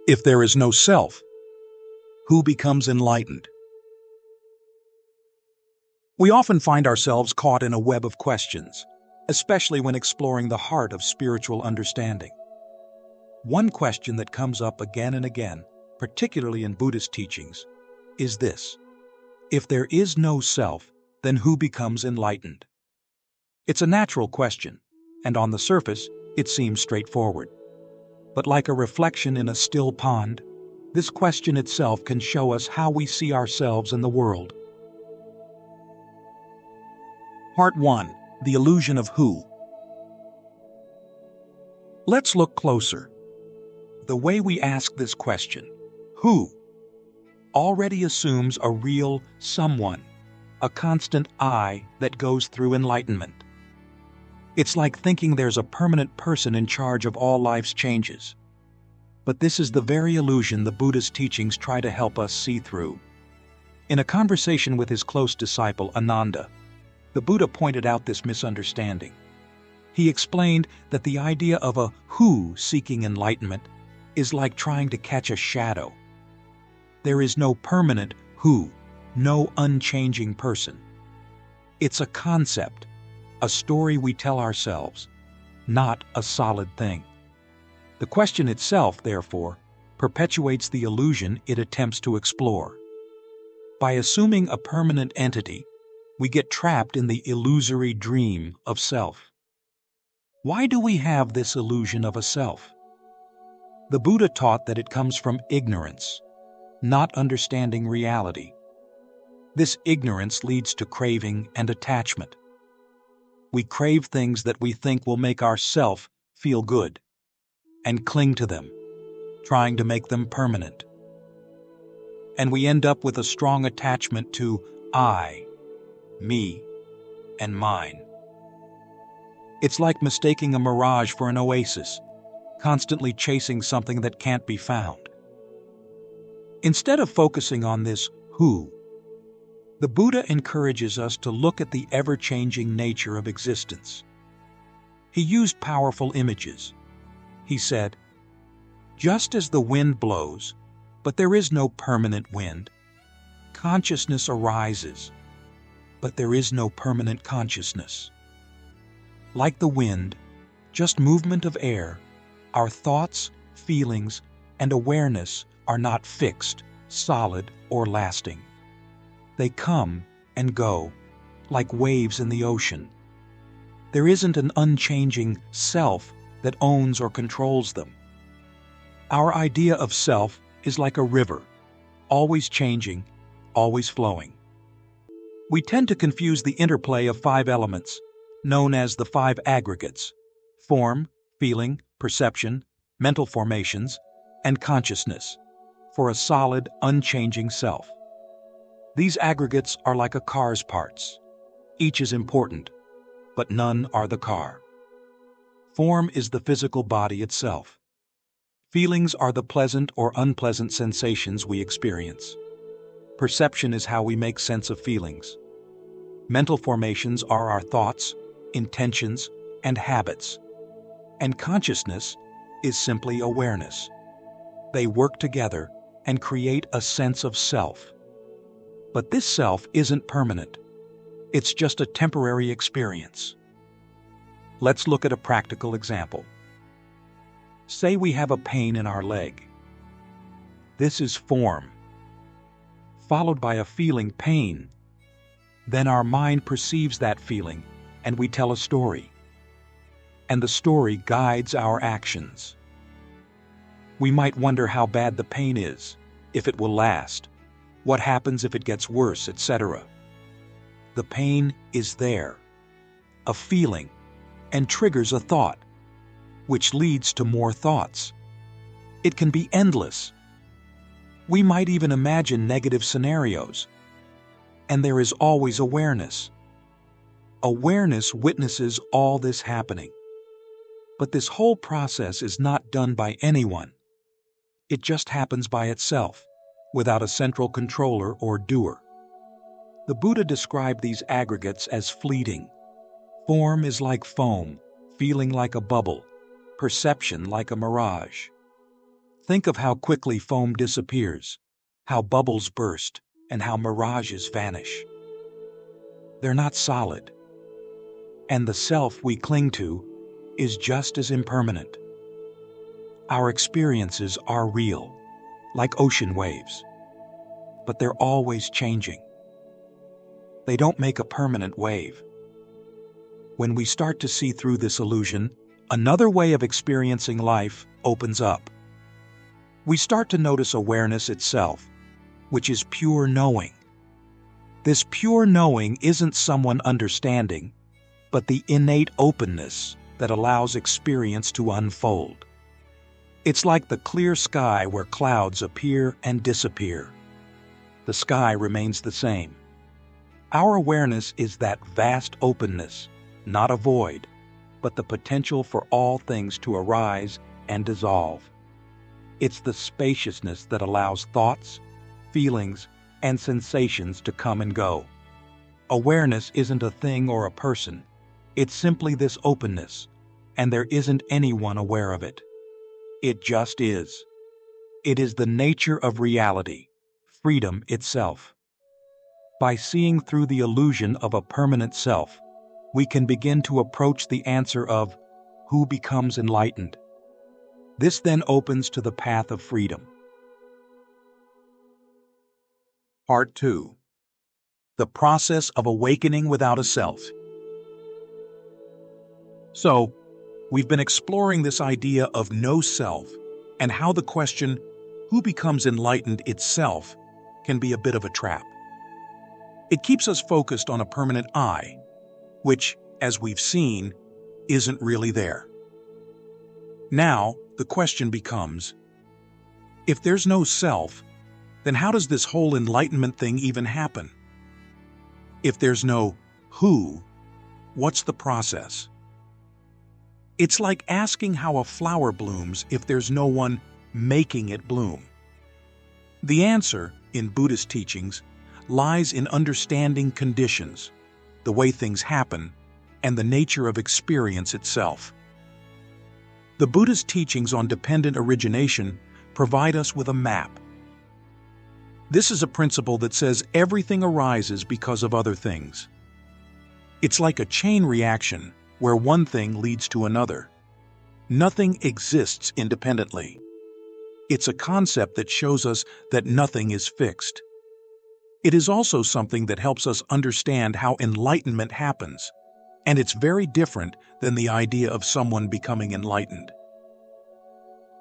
If there is no self, who becomes enlightened? We often find ourselves caught in a web of questions, especially when exploring the heart of spiritual understanding. One question that comes up again and again, particularly in Buddhist teachings, is this: if there is no self, then who becomes enlightened? It's a natural question, and on the surface, it seems straightforward. But like a reflection in a still pond, this question itself can show us how we see ourselves in the world. Part 1. The Illusion of Who. Let's look closer. The way we ask this question, who, already assumes a real someone, a constant I that goes through enlightenment. It's like thinking there's a permanent person in charge of all life's changes. But this is the very illusion the Buddhist teachings try to help us see through. In a conversation with his close disciple Ananda, the Buddha pointed out this misunderstanding. He explained that the idea of a who seeking enlightenment is like trying to catch a shadow. There is no permanent who, no unchanging person. It's a concept, a story we tell ourselves, not a solid thing. The question itself, therefore, perpetuates the illusion it attempts to explore. By assuming a permanent entity, we get trapped in the illusory dream of self. Why do we have this illusion of a self? The Buddha taught that it comes from ignorance, not understanding reality. This ignorance leads to craving and attachment. We crave things that we think will make our self feel good, and cling to them, trying to make them permanent. And we end up with a strong attachment to I, me, and mine. It's like mistaking a mirage for an oasis, constantly chasing something that can't be found. Instead of focusing on this who, the Buddha encourages us to look at the ever-changing nature of existence. He used powerful images. He said, "Just as the wind blows, but there is no permanent wind, consciousness arises, but there is no permanent consciousness. Like the wind, just movement of air, our thoughts, feelings, and awareness are not fixed, solid, or lasting. They come and go, like waves in the ocean. There isn't an unchanging self that owns or controls them. Our idea of self is like a river, always changing, always flowing. We tend to confuse the interplay of 5 elements, known as the 5 aggregates: form, feeling, perception, mental formations, and consciousness, for a solid, unchanging self. These aggregates are like a car's parts. Each is important, but none are the car. Form is the physical body itself. Feelings are the pleasant or unpleasant sensations we experience. Perception is how we make sense of feelings. Mental formations are our thoughts, intentions, and habits. And consciousness is simply awareness. They work together and create a sense of self. But this self isn't permanent. It's just a temporary experience. Let's look at a practical example. Say we have a pain in our leg. This is form, followed by a feeling pain. Then our mind perceives that feeling, and we tell a story. And the story guides our actions. We might wonder how bad the pain is, if it will last, what happens if it gets worse, etc. The pain is there, a feeling, and triggers a thought, which leads to more thoughts. It can be endless. We might even imagine negative scenarios. And there is always awareness. Awareness witnesses all this happening. But this whole process is not done by anyone. It just happens by itself, without a central controller or doer. The Buddha described these aggregates as fleeting. Form is like foam, feeling like a bubble, perception like a mirage. Think of how quickly foam disappears, how bubbles burst, and how mirages vanish. They're not solid. And the self we cling to is just as impermanent. Our experiences are real, like ocean waves, but they're always changing. They don't make a permanent wave. When we start to see through this illusion, another way of experiencing life opens up. We start to notice awareness itself, which is pure knowing. This pure knowing isn't someone understanding, but the innate openness that allows experience to unfold. It's like the clear sky where clouds appear and disappear. The sky remains the same. Our awareness is that vast openness, not a void, but the potential for all things to arise and dissolve. It's the spaciousness that allows thoughts, feelings, and sensations to come and go. Awareness isn't a thing or a person. It's simply this openness, and there isn't anyone aware of it. It just is. It is the nature of reality, freedom itself. By seeing through the illusion of a permanent self, we can begin to approach the answer of who becomes enlightened. This then opens to the path of freedom. Part 2. The process of awakening without a self. So, we've been exploring this idea of no self and how the question, who becomes enlightened itself, can be a bit of a trap. It keeps us focused on a permanent I, which, as we've seen, isn't really there. Now, the question becomes, if there's no self, then how does this whole enlightenment thing even happen? If there's no who, what's the process? It's like asking how a flower blooms if there's no one making it bloom. The answer, in Buddhist teachings, lies in understanding conditions, the way things happen, and the nature of experience itself. The Buddhist teachings on dependent origination provide us with a map. This is a principle that says everything arises because of other things. It's like a chain reaction where one thing leads to another. Nothing exists independently. It's a concept that shows us that nothing is fixed. It is also something that helps us understand how enlightenment happens, and it's very different than the idea of someone becoming enlightened.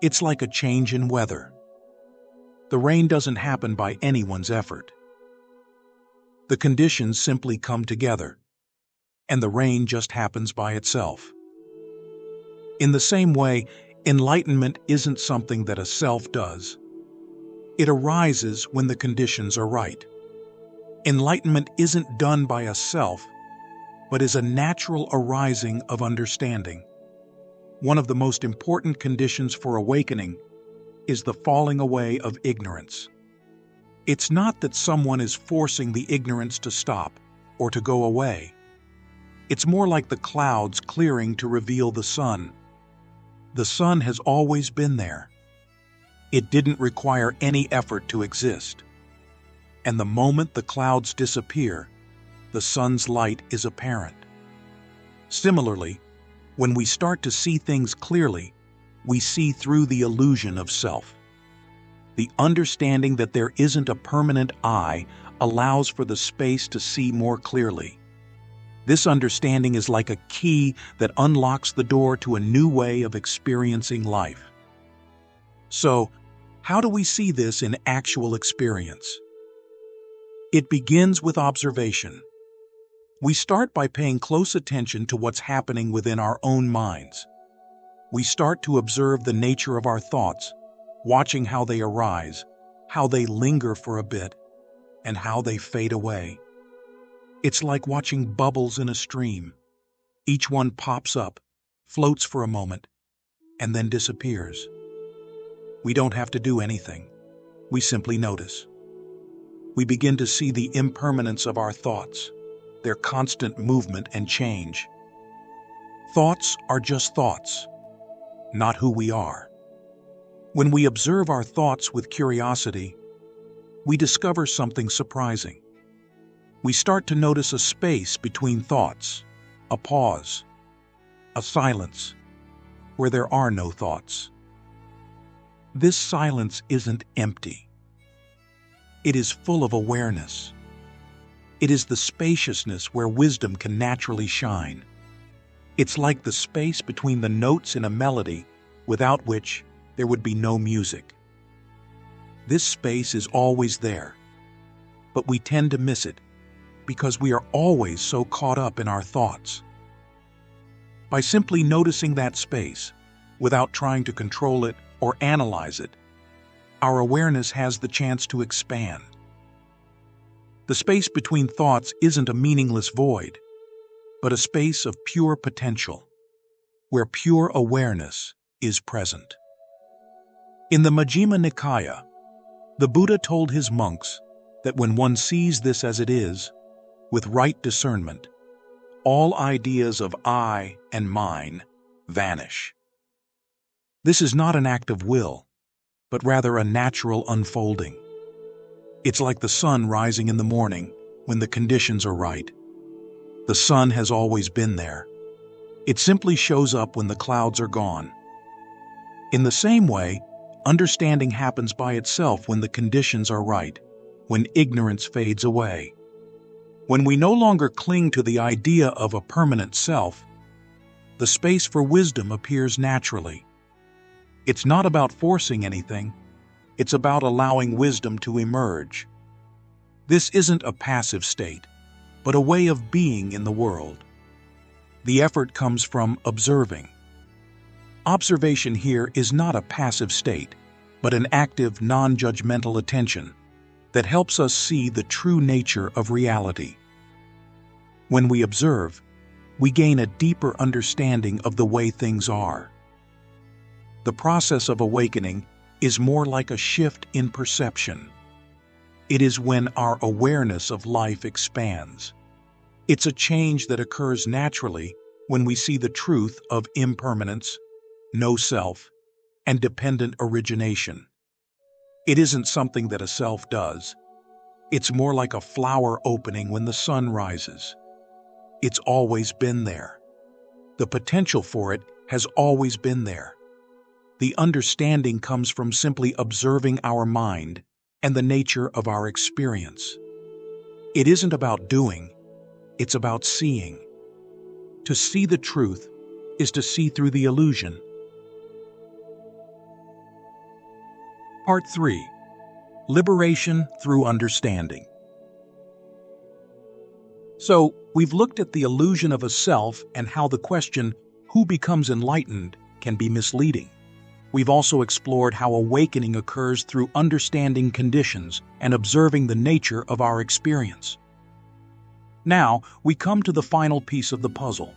It's like a change in weather. The rain doesn't happen by anyone's effort. The conditions simply come together, and the rain just happens by itself. In the same way, enlightenment isn't something that a self does. It arises when the conditions are right. Enlightenment isn't done by a self, but is a natural arising of understanding. One of the most important conditions for awakening is the falling away of ignorance. It's not that someone is forcing the ignorance to stop or to go away. It's more like the clouds clearing to reveal the sun. The sun has always been there. It didn't require any effort to exist. And the moment the clouds disappear, the sun's light is apparent. Similarly, when we start to see things clearly, we see through the illusion of self. The understanding that there isn't a permanent I allows for the space to see more clearly. This understanding is like a key that unlocks the door to a new way of experiencing life. So, how do we see this in actual experience? It begins with observation. We start by paying close attention to what's happening within our own minds. We start to observe the nature of our thoughts, watching how they arise, how they linger for a bit, and how they fade away. It's like watching bubbles in a stream. Each one pops up, floats for a moment, and then disappears. We don't have to do anything. We simply notice. We begin to see the impermanence of our thoughts, their constant movement and change. Thoughts are just thoughts, not who we are. When we observe our thoughts with curiosity, we discover something surprising. We start to notice a space between thoughts, a pause, a silence, where there are no thoughts. This silence isn't empty. It is full of awareness. It is the spaciousness where wisdom can naturally shine. It's like the space between the notes in a melody, without which there would be no music. This space is always there, but we tend to miss it because we are always so caught up in our thoughts. By simply noticing that space, without trying to control it or analyze it, our awareness has the chance to expand. The space between thoughts isn't a meaningless void, but a space of pure potential, where pure awareness is present. In the Majjhima Nikaya, the Buddha told his monks that when one sees this as it is, with right discernment, all ideas of I and mine vanish. This is not an act of will, but rather a natural unfolding. It's like the sun rising in the morning when the conditions are right. The sun has always been there. It simply shows up when the clouds are gone. In the same way, understanding happens by itself when the conditions are right, when ignorance fades away. When we no longer cling to the idea of a permanent self, the space for wisdom appears naturally. It's not about forcing anything, it's about allowing wisdom to emerge. This isn't a passive state, but a way of being in the world. The effort comes from observing. Observation here is not a passive state, but an active, non-judgmental attention that helps us see the true nature of reality. When we observe, we gain a deeper understanding of the way things are. The process of awakening is more like a shift in perception. It is when our awareness of life expands. It's a change that occurs naturally when we see the truth of impermanence, no self, and dependent origination. It isn't something that a self does. It's more like a flower opening when the sun rises. It's always been there. The potential for it has always been there. The understanding comes from simply observing our mind and the nature of our experience. It isn't about doing, it's about seeing. To see the truth is to see through the illusion. Part 3. Liberation through understanding. So, we've looked at the illusion of a self and how the question, who becomes enlightened, can be misleading. We've also explored how awakening occurs through understanding conditions and observing the nature of our experience. Now, we come to the final piece of the puzzle.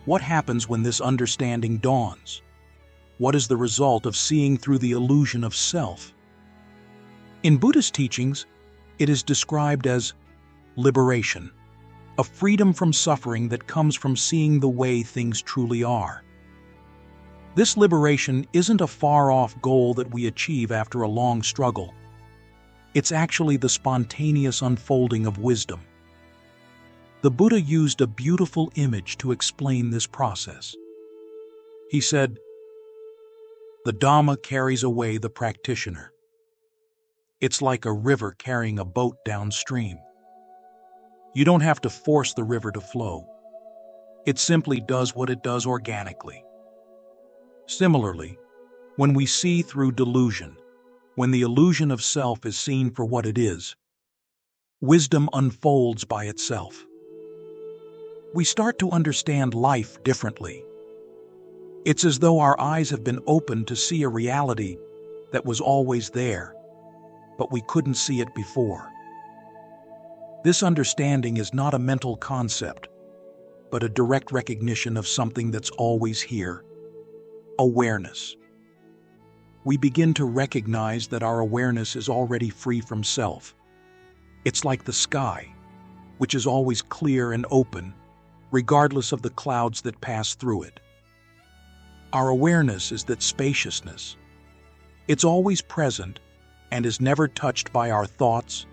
What happens when this understanding dawns? What is the result of seeing through the illusion of self? In Buddhist teachings, it is described as liberation, a freedom from suffering that comes from seeing the way things truly are. This liberation isn't a far-off goal that we achieve after a long struggle. It's actually the spontaneous unfolding of wisdom. The Buddha used a beautiful image to explain this process. He said, "The Dhamma carries away the practitioner. It's like a river carrying a boat downstream. You don't have to force the river to flow. It simply does what it does organically." Similarly, when we see through delusion, when the illusion of self is seen for what it is, wisdom unfolds by itself. We start to understand life differently. It's as though our eyes have been opened to see a reality that was always there, but we couldn't see it before. This understanding is not a mental concept, but a direct recognition of something that's always here: awareness. We begin to recognize that our awareness is already free from self. It's like the sky, which is always clear and open, regardless of the clouds that pass through it. Our awareness is that spaciousness. It's always present and is never touched by our thoughts,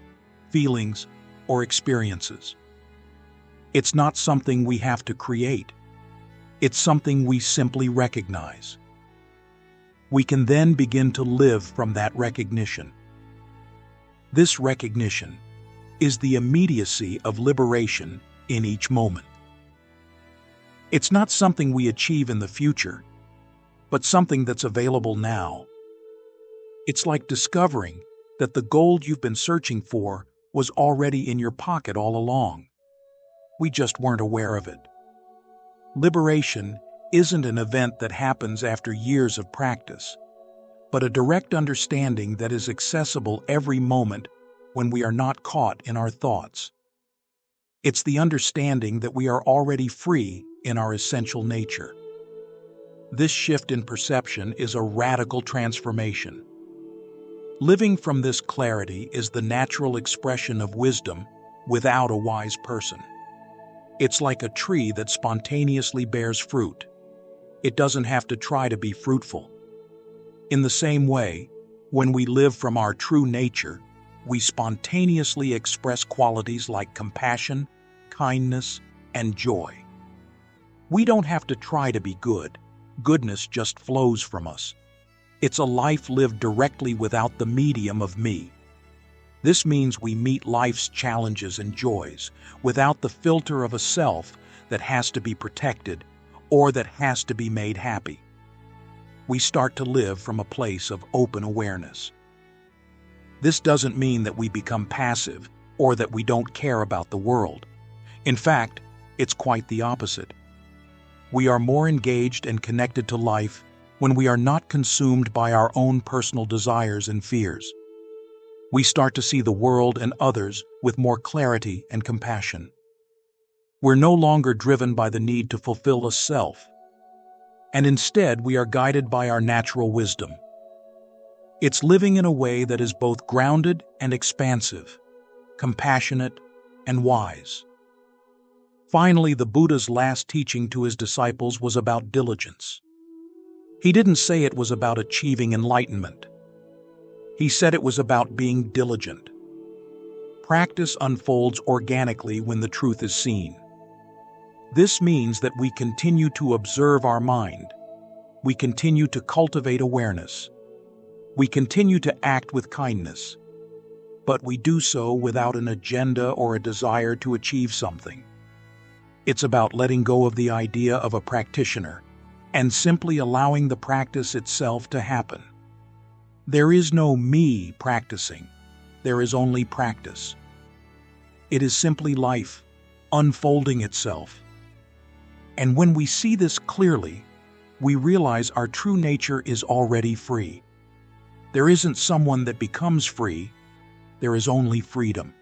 feelings, or experiences. It's not something we have to create. It's something we simply recognize. We can then begin to live from that recognition. This recognition is the immediacy of liberation in each moment. It's not something we achieve in the future, but something that's available now. It's like discovering that the gold you've been searching for was already in your pocket all along. We just weren't aware of it. Liberation isn't an event that happens after years of practice, but a direct understanding that is accessible every moment when we are not caught in our thoughts. It's the understanding that we are already free in our essential nature. This shift in perception is a radical transformation. Living from this clarity is the natural expression of wisdom without a wise person. It's like a tree that spontaneously bears fruit. It doesn't have to try to be fruitful. In the same way, when we live from our true nature, we spontaneously express qualities like compassion, kindness, and joy. We don't have to try to be good. Goodness just flows from us. It's a life lived directly without the medium of me. This means we meet life's challenges and joys without the filter of a self that has to be protected or that has to be made happy. We start to live from a place of open awareness. This doesn't mean that we become passive or that we don't care about the world. In fact, it's quite the opposite. We are more engaged and connected to life when we are not consumed by our own personal desires and fears. We start to see the world and others with more clarity and compassion. We're no longer driven by the need to fulfill a self, and instead we are guided by our natural wisdom. It's living in a way that is both grounded and expansive, compassionate and wise. Finally, the Buddha's last teaching to his disciples was about diligence. He didn't say it was about achieving enlightenment. He said it was about being diligent. Practice unfolds organically when the truth is seen. This means that we continue to observe our mind. We continue to cultivate awareness. We continue to act with kindness. But we do so without an agenda or a desire to achieve something. It's about letting go of the idea of a practitioner and simply allowing the practice itself to happen. There is no me practicing. There is only practice. It is simply life, unfolding itself. And when we see this clearly, we realize our true nature is already free. There isn't someone that becomes free. There is only freedom.